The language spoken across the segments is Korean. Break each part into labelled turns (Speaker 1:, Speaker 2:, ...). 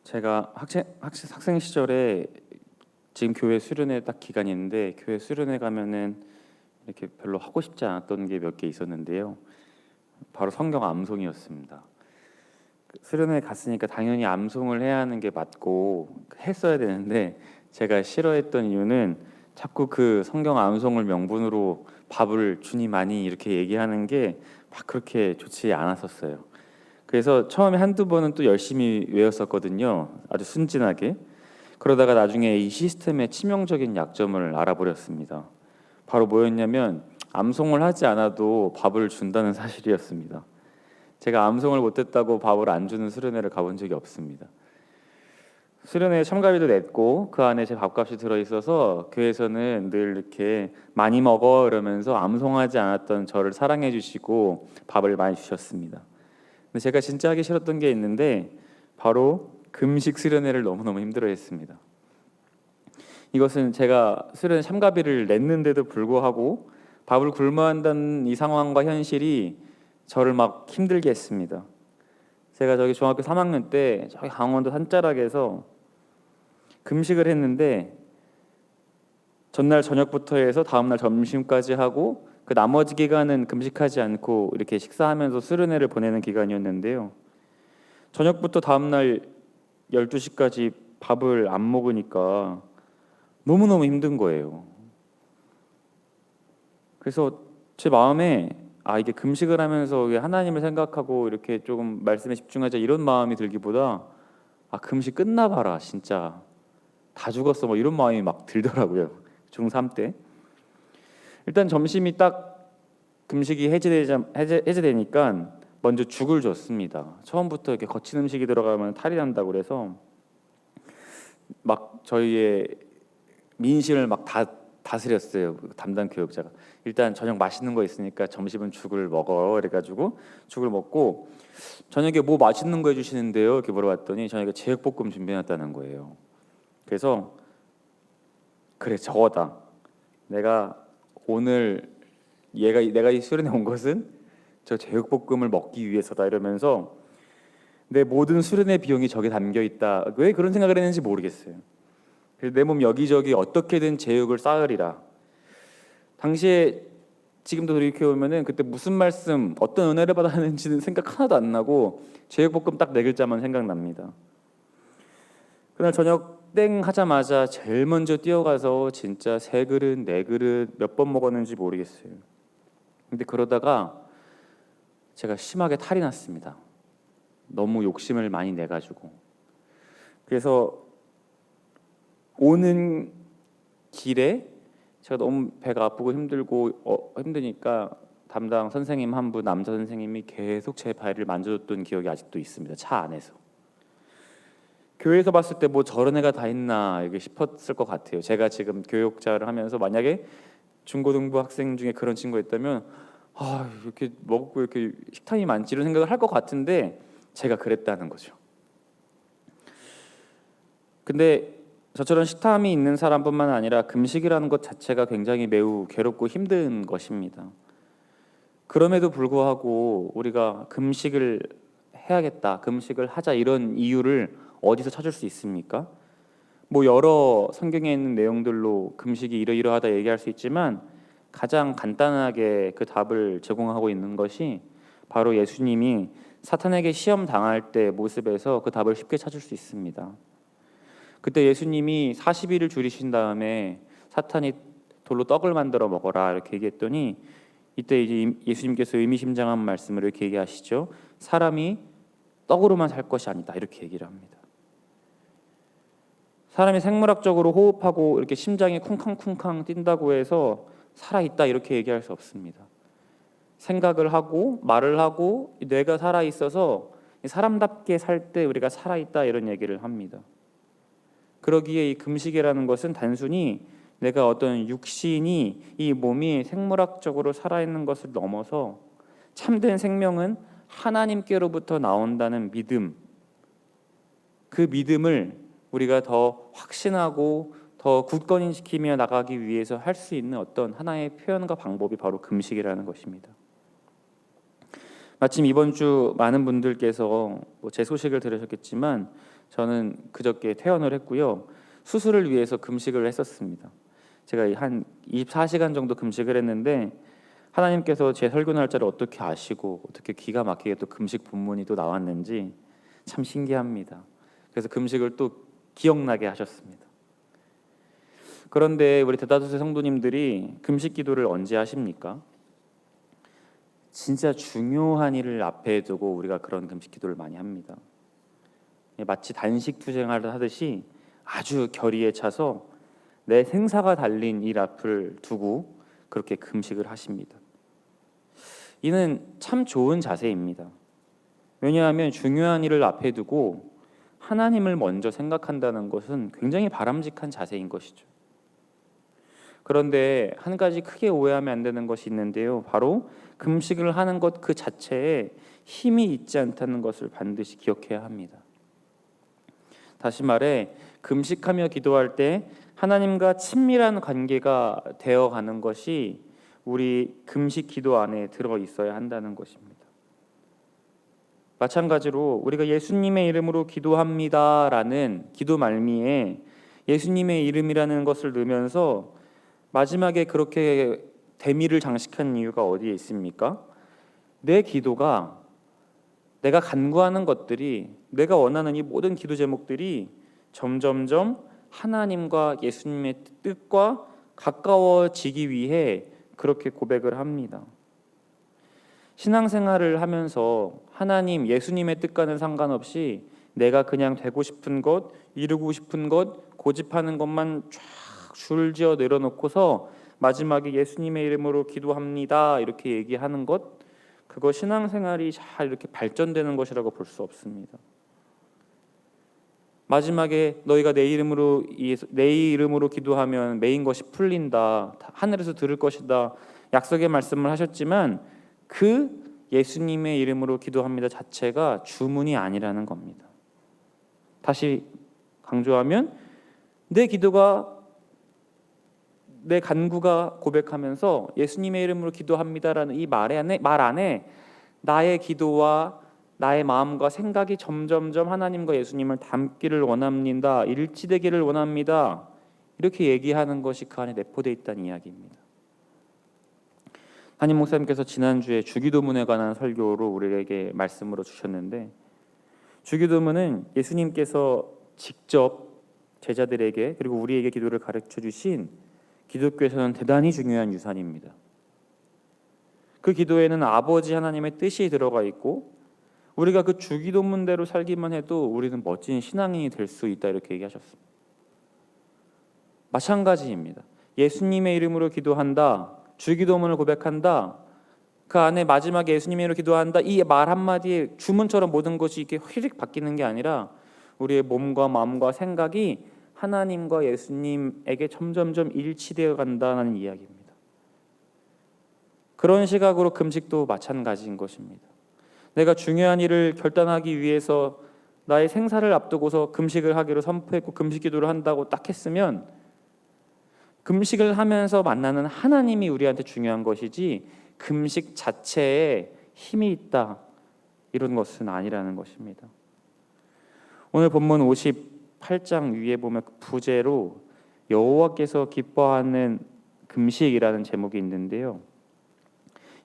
Speaker 1: 제가 학생 시절에 지금 교회 수련회 딱 기간이 있는데 교회 수련회 가면은 이렇게 별로 하고 싶지 않았던 게 몇 개 있었는데요. 바로 성경 암송이었습니다. 수련회 갔으니까 당연히 암송을 해야 하는 게 맞고 했어야 되는데 제가 싫어했던 이유는 자꾸 그 성경 암송을 명분으로 밥을 주니 많이 이렇게 얘기하는 게 막 그렇게 좋지 않았었어요. 그래서 처음에 한두 번은 또 열심히 외웠었거든요. 아주 순진하게. 그러다가 나중에 이 시스템의 치명적인 약점을 알아버렸습니다. 바로 뭐였냐면 암송을 하지 않아도 밥을 준다는 사실이었습니다. 제가 암송을 못했다고 밥을 안 주는 수련회를 가본 적이 없습니다. 수련회 참가비도 냈고 그 안에 제 밥값이 들어있어서 교회에서는 늘 이렇게 많이 먹어 이러면서 암송하지 않았던 저를 사랑해 주시고 밥을 많이 주셨습니다. 근데 제가 진짜 하기 싫었던 게 있는데 바로 금식 수련회를 너무너무 힘들어했습니다. 이것은 제가 수련회 참가비를 냈는데도 불구하고 밥을 굶어야 한다는 이 상황과 현실이 저를 막 힘들게 했습니다. 제가 저기 중학교 3학년 때 저기 강원도 산자락에서 금식을 했는데 전날 저녁부터 해서 다음날 점심까지 하고 그 나머지 기간은 금식하지 않고 이렇게 식사하면서 수련회를 보내는 기간이었는데요. 저녁부터 다음날 12시까지 밥을 안 먹으니까 너무너무 힘든 거예요. 그래서 제 마음에 이게 금식을 하면서 하나님을 생각하고 이렇게 조금 말씀에 집중하자 이런 마음이 들기보다 금식 끝나봐라 진짜 다 죽었어 뭐 이런 마음이 막 들더라고요. 중3 때. 일단 점심이 딱 금식이 해제되니까 먼저 죽을 줬습니다. 처음부터 이렇게 거친 음식이 들어가면 탈이 난다고 그래서 막 저희의 민심을 막 다스렸어요. 담당 교육자가. 일단 저녁 맛있는 거 있으니까 점심은 죽을 먹어. 그래가지고 죽을 먹고 저녁에 뭐 맛있는 거 해주시는데요? 이렇게 물어봤더니 저녁에 제육볶음 준비해놨다는 거예요. 그래서 그래 저거다. 내가 오늘 내가 이 수련회 온 것은 저 제육볶음을 먹기 위해서다 이러면서 내 모든 수련회 비용이 저게 담겨 있다. 왜 그런 생각을 했는지 모르겠어요. 그래서 내 몸 여기저기 어떻게든 제육을 쌓으리라. 당시에 지금도 돌이켜 보면은 그때 무슨 말씀, 어떤 은혜를 받았는지는 생각 하나도 안 나고 제육볶음 딱 네 글자만 생각납니다. 그날 저녁 땡 하자마자 제일 먼저 뛰어가서 진짜 3그릇, 4그릇 몇 번 먹었는지 모르겠어요. 근데 그러다가 제가 심하게 탈이 났습니다. 너무 욕심을 많이 내가지고. 그래서 오는 길에 제가 너무 배가 아프고 힘들고 힘드니까 담당 선생님 한 분 남자 선생님이 계속 제 발을 만져줬던 기억이 아직도 있습니다. 차 안에서. 교회에서 봤을 때 뭐 저런 애가 다 있나 이게 싶었을 것 같아요. 제가 지금 교육자를 하면서 만약에 중고등부 학생 중에 그런 친구가 있다면 이렇게 먹고 이렇게 식탐이 많지 이런 생각을 할 것 같은데 제가 그랬다는 거죠. 근데 저처럼 식탐이 있는 사람뿐만 아니라 금식이라는 것 자체가 굉장히 매우 괴롭고 힘든 것입니다. 그럼에도 불구하고 우리가 금식을 해야겠다, 금식을 하자 이런 이유를 어디서 찾을 수 있습니까? 뭐 여러 성경에 있는 내용들로 금식이 이러이러하다 얘기할 수 있지만 가장 간단하게 그 답을 제공하고 있는 것이 바로 예수님이 사탄에게 시험 당할 때 모습에서 그 답을 쉽게 찾을 수 있습니다. 그때 예수님이 40일을 줄이신 다음에 사탄이 돌로 떡을 만들어 먹어라 이렇게 얘기했더니 이때 이제 예수님께서 의미심장한 말씀을 이렇게 얘기하시죠. 사람이 떡으로만 살 것이 아니다 이렇게 얘기를 합니다. 사람이 생물학적으로 호흡하고 이렇게 심장이 쿵쾅쿵쾅 뛴다고 해서 살아있다 이렇게 얘기할 수 없습니다. 생각을 하고 말을 하고 뇌가 살아있어서 사람답게 살 때 우리가 살아있다 이런 얘기를 합니다. 그러기에 이 금식이라는 것은 단순히 내가 어떤 육신이 이 몸이 생물학적으로 살아있는 것을 넘어서 참된 생명은 하나님께로부터 나온다는 믿음, 그 믿음을 우리가 더 확신하고 더 굳건히 지키며 나가기 위해서 할 수 있는 어떤 하나의 표현과 방법이 바로 금식이라는 것입니다. 마침 이번 주 많은 분들께서 제 소식을 들으셨겠지만 저는 그저께 퇴원을 했고요. 수술을 위해서 금식을 했었습니다. 제가 한 24시간 정도 금식을 했는데 하나님께서 제 설교 날짜를 어떻게 아시고 어떻게 기가 막히게 또 금식 본문이 또 나왔는지 참 신기합니다. 그래서 금식을 또 기억나게 하셨습니다. 그런데 우리 대다수의 성도님들이 금식 기도를 언제 하십니까? 진짜 중요한 일을 앞에 두고 우리가 그런 금식 기도를 많이 합니다. 마치 단식 투쟁을 하듯이 아주 결의에 차서 내 생사가 달린 일 앞을 두고 그렇게 금식을 하십니다. 이는 참 좋은 자세입니다. 왜냐하면 중요한 일을 앞에 두고 하나님을 먼저 생각한다는 것은 굉장히 바람직한 자세인 것이죠. 그런데 한 가지 크게 오해하면 안 되는 것이 있는데요. 바로 금식을 하는 것 그 자체에 힘이 있지 않다는 것을 반드시 기억해야 합니다. 다시 말해 금식하며 기도할 때 하나님과 친밀한 관계가 되어가는 것이 우리 금식 기도 안에 들어 있어야 한다는 것입니다. 마찬가지로 우리가 예수님의 이름으로 기도합니다라는 기도 말미에 예수님의 이름이라는 것을 넣으면서 마지막에 그렇게 대미를 장식한 이유가 어디에 있습니까? 내 기도가 내가 간구하는 것들이 내가 원하는 이 모든 기도 제목들이 점점점 하나님과 예수님의 뜻과 가까워지기 위해 그렇게 고백을 합니다. 신앙생활을 하면서 하나님, 예수님의 뜻과는 상관없이 내가 그냥 되고 싶은 것, 이루고 싶은 것, 고집하는 것만 쫙 줄지어 내려놓고서 마지막에 예수님의 이름으로 기도합니다 이렇게 얘기하는 것, 그거 신앙생활이 잘 이렇게 발전되는 것이라고 볼 수 없습니다. 마지막에 너희가 내 이름으로 기도하면 매인 것이 풀린다, 하늘에서 들을 것이다 약속의 말씀을 하셨지만 그 예수님의 이름으로 기도합니다 자체가 주문이 아니라는 겁니다. 다시 강조하면 내 기도가 내 간구가 고백하면서 예수님의 이름으로 기도합니다라는 이 말 안에 나의 기도와 나의 마음과 생각이 점점점 하나님과 예수님을 닮기를 원합니다. 일치되기를 원합니다. 이렇게 얘기하는 것이 그 안에 내포되어 있다는 이야기입니다. 담임 목사님께서 지난주에 주기도문에 관한 설교로 우리에게 말씀으로 주셨는데, 주기도문은 예수님께서 직접 제자들에게 그리고 우리에게 기도를 가르쳐 주신 기독교에서는 대단히 중요한 유산입니다. 그 기도에는 아버지 하나님의 뜻이 들어가 있고 우리가 그 주기도문대로 살기만 해도 우리는 멋진 신앙인이 될 수 있다 이렇게 얘기하셨습니다. 마찬가지입니다. 예수님의 이름으로 기도한다, 주기도문을 고백한다, 그 안에 마지막에 예수님의 이름으로 기도한다 이 말 한마디에 주문처럼 모든 것이 이렇게 휘릭 바뀌는 게 아니라 우리의 몸과 마음과 생각이 하나님과 예수님에게 점점점 일치되어 간다는 이야기입니다. 그런 시각으로 금식도 마찬가지인 것입니다. 내가 중요한 일을 결단하기 위해서 나의 생사를 앞두고서 금식을 하기로 선포했고 금식 기도를 한다고 딱 했으면 금식을 하면서 만나는 하나님이 우리한테 중요한 것이지 금식 자체에 힘이 있다 이런 것은 아니라는 것입니다. 오늘 본문 58장 위에 보면 부제로 여호와께서 기뻐하는 금식이라는 제목이 있는데요.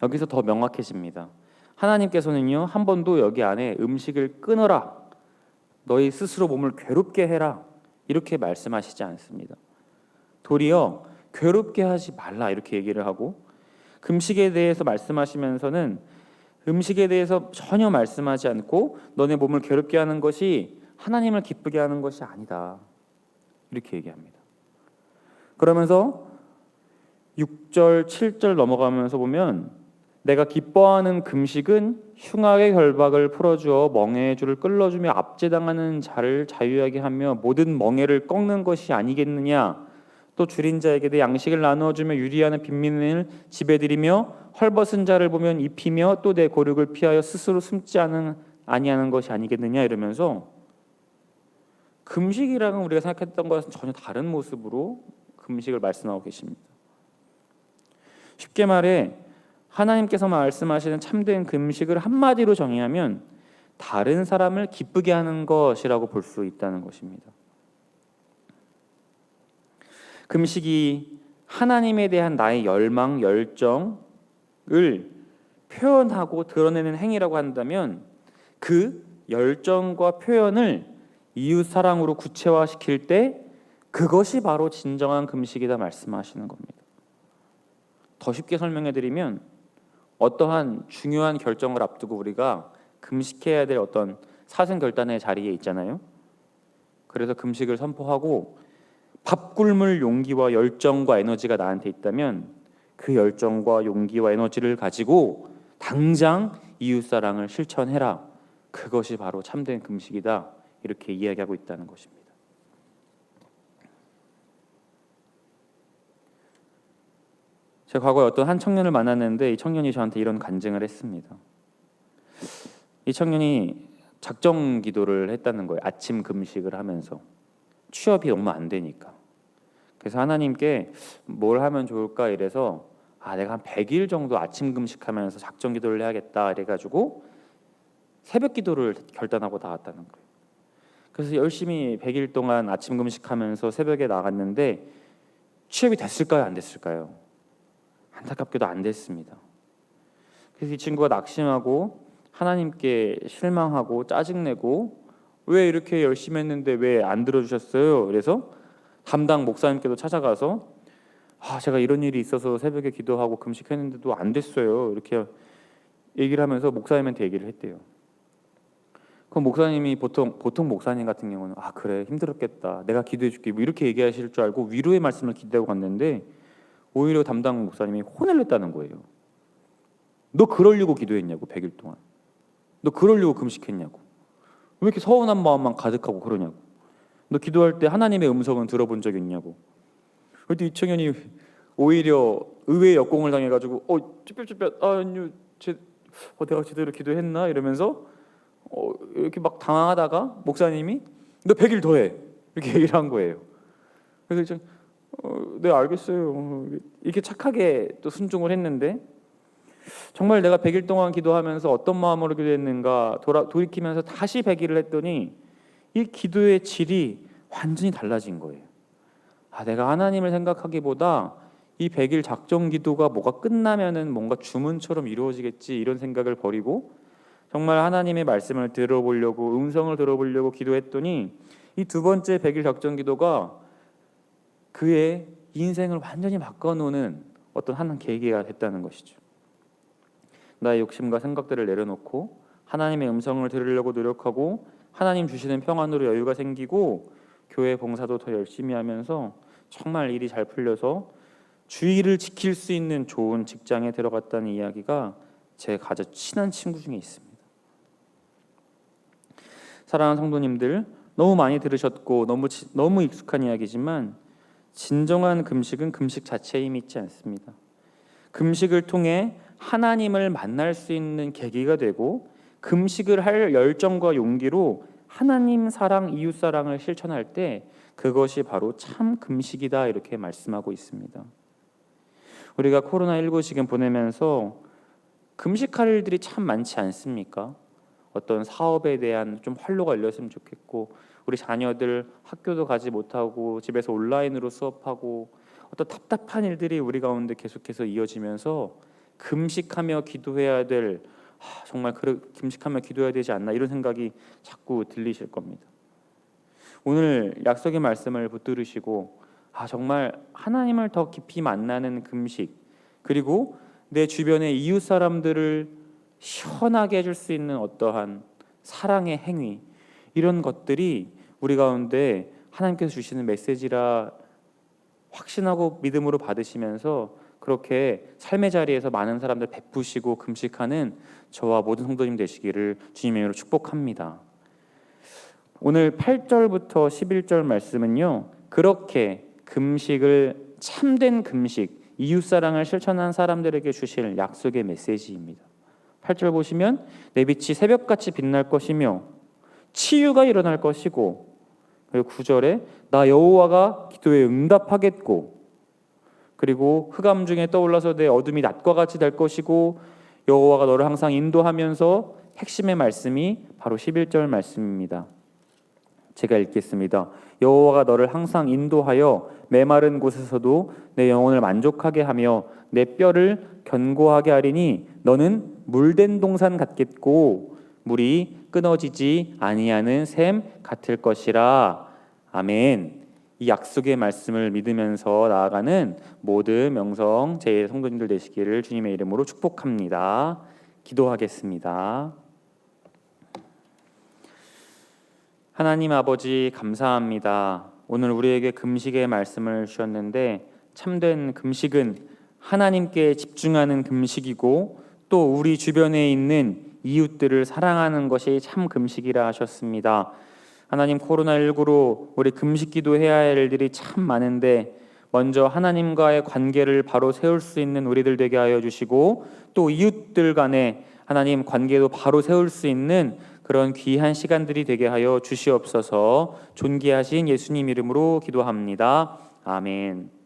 Speaker 1: 여기서 더 명확해집니다. 하나님께서는요 한 번도 여기 안에 음식을 끊어라, 너희 스스로 몸을 괴롭게 해라 이렇게 말씀하시지 않습니다. 도리어 괴롭게 하지 말라 이렇게 얘기를 하고, 금식에 대해서 말씀하시면서는 음식에 대해서 전혀 말씀하지 않고 너네 몸을 괴롭게 하는 것이 하나님을 기쁘게 하는 것이 아니다 이렇게 얘기합니다. 그러면서 6절 7절 넘어가면서 보면 내가 기뻐하는 금식은 흉악의 결박을 풀어주어 멍에의 줄을 끌어주며 압제당하는 자를 자유하게 하며 모든 멍에를 꺾는 것이 아니겠느냐, 또 줄인 자에게 내 양식을 나누어주며 유리하는 빈민을 지배드리며 헐벗은 자를 보면 입히며 또 내 고륙을 피하여 스스로 숨지 아니하는 것이 아니겠느냐 이러면서 금식이라는 우리가 생각했던 것은 전혀 다른 모습으로 금식을 말씀하고 계십니다. 쉽게 말해 하나님께서 말씀하시는 참된 금식을 한마디로 정의하면 다른 사람을 기쁘게 하는 것이라고 볼 수 있다는 것입니다. 금식이 하나님에 대한 나의 열망, 열정을 표현하고 드러내는 행위라고 한다면 그 열정과 표현을 이웃 사랑으로 구체화시킬 때 그것이 바로 진정한 금식이다 말씀하시는 겁니다. 더 쉽게 설명해 드리면 어떠한 중요한 결정을 앞두고 우리가 금식해야 될 어떤 사생결단의 자리에 있잖아요. 그래서 금식을 선포하고 밥 굶을 용기와 열정과 에너지가 나한테 있다면 그 열정과 용기와 에너지를 가지고 당장 이웃사랑을 실천해라. 그것이 바로 참된 금식이다. 이렇게 이야기하고 있다는 것입니다. 제가 과거에 어떤 한 청년을 만났는데 이 청년이 저한테 이런 간증을 했습니다. 이 청년이 작정 기도를 했다는 거예요. 아침 금식을 하면서 취업이 너무 안 되니까. 그래서 하나님께 뭘 하면 좋을까 이래서 내가 한 100일 정도 아침 금식하면서 작정 기도를 해야겠다 이래가지고 새벽 기도를 결단하고 나왔다는 거예요. 그래서 열심히 100일 동안 아침 금식하면서 새벽에 나갔는데 취업이 됐을까요? 안 됐을까요? 안타깝게도 안 됐습니다. 그래서 이 친구가 낙심하고 하나님께 실망하고 짜증내고 왜 이렇게 열심히 했는데 왜 안 들어주셨어요? 그래서 담당 목사님께도 찾아가서 제가 이런 일이 있어서 새벽에 기도하고 금식했는데도 안 됐어요. 이렇게 얘기를 하면서 목사님한테 얘기를 했대요. 그럼 목사님이 보통 목사님 같은 경우는 그래 힘들었겠다. 내가 기도해 줄게. 뭐 이렇게 얘기하실 줄 알고 위로의 말씀을 기대하고 갔는데 오히려 담당 목사님이 혼을 냈다는 거예요. 너 그러려고 기도했냐고 100일 동안. 너 그러려고 금식했냐고. 왜 이렇게 서운한 마음만 가득하고 그러냐고. 너 기도할 때 하나님의 음성은 들어본 적 있냐고. 그때 이 청년이 오히려 의외의 역공을 당해가지고 쭈뼛쭈뼛 내가 제대로 기도했나 이러면서 이렇게 막 당황하다가 목사님이 너 100일 더 해 이렇게 얘기를 한 거예요. 그래서 네 알겠어요 이렇게 착하게 또 순종을 했는데 정말 내가 100일 동안 기도하면서 어떤 마음으로 기도했는가 돌이키면서 다시 100일을 했더니 이 기도의 질이 완전히 달라진 거예요. 내가 하나님을 생각하기보다 이 100일 작정 기도가 뭐가 끝나면은 뭔가 주문처럼 이루어지겠지 이런 생각을 버리고 정말 하나님의 말씀을 들어보려고 음성을 들어보려고 기도했더니 이 두 번째 100일 작정 기도가 그의 인생을 완전히 바꿔놓는 어떤 한 계기가 됐다는 것이죠. 나의 욕심과 생각들을 내려놓고 하나님의 음성을 들으려고 노력하고 하나님 주시는 평안으로 여유가 생기고 교회 봉사도 더 열심히 하면서 정말 일이 잘 풀려서 주의를 지킬 수 있는 좋은 직장에 들어갔다는 이야기가 제 가장 친한 친구 중에 있습니다. 사랑하는 성도님들, 너무 많이 들으셨고 너무 익숙한 이야기지만 진정한 금식은 금식 자체에 힘이 있지 않습니다. 금식을 통해 하나님을 만날 수 있는 계기가 되고 금식을 할 열정과 용기로 하나님 사랑, 이웃 사랑을 실천할 때 그것이 바로 참 금식이다 이렇게 말씀하고 있습니다. 우리가 코로나19 지금 보내면서 금식할 일들이 참 많지 않습니까? 어떤 사업에 대한 좀 활로가 열렸으면 좋겠고 우리 자녀들 학교도 가지 못하고 집에서 온라인으로 수업하고 어떤 답답한 일들이 우리 가운데 계속해서 이어지면서 금식하며 기도해야 될 정말 금식하며 기도해야 되지 않나 이런 생각이 자꾸 들리실 겁니다. 오늘 약속의 말씀을 붙들으시고 정말 하나님을 더 깊이 만나는 금식 그리고 내 주변의 이웃 사람들을 시원하게 해줄 수 있는 어떠한 사랑의 행위 이런 것들이 우리 가운데 하나님께서 주시는 메시지라 확신하고 믿음으로 받으시면서 그렇게 삶의 자리에서 많은 사람들 베푸시고 금식하는 저와 모든 성도님 되시기를 주님의 이름으로 축복합니다. 오늘 8절부터 11절 말씀은요. 그렇게 금식을 참된 금식, 이웃사랑을 실천한 사람들에게 주실 약속의 메시지입니다. 8절 보시면 내 빛이 새벽같이 빛날 것이며 치유가 일어날 것이고 그리고 9절에 나 여호와가 기도에 응답하겠고 그리고 흑암 중에 떠올라서 내 어둠이 낮과 같이 될 것이고 여호와가 너를 항상 인도하면서 핵심의 말씀이 바로 11절 말씀입니다. 제가 읽겠습니다. 여호와가 너를 항상 인도하여 메마른 곳에서도 내 영혼을 만족하게 하며 내 뼈를 견고하게 하리니 너는 물된 동산 같겠고 물이 끊어지지 아니하는 샘 같을 것이라. 아멘. 이 약속의 말씀을 믿으면서 나아가는 모든 명성 제 성도님들 되시기를 주님의 이름으로 축복합니다. 기도하겠습니다. 하나님 아버지 감사합니다. 오늘 우리에게 금식의 말씀을 주셨는데 참된 금식은 하나님께 집중하는 금식이고 또 우리 주변에 있는 이웃들을 사랑하는 것이 참 금식이라 하셨습니다. 하나님, 코로나19로 우리 금식 기도해야 할 일들이 참 많은데 먼저 하나님과의 관계를 바로 세울 수 있는 우리들 되게 하여 주시고 또 이웃들 간에 하나님 관계도 바로 세울 수 있는 그런 귀한 시간들이 되게 하여 주시옵소서. 존귀하신 예수님 이름으로 기도합니다. 아멘.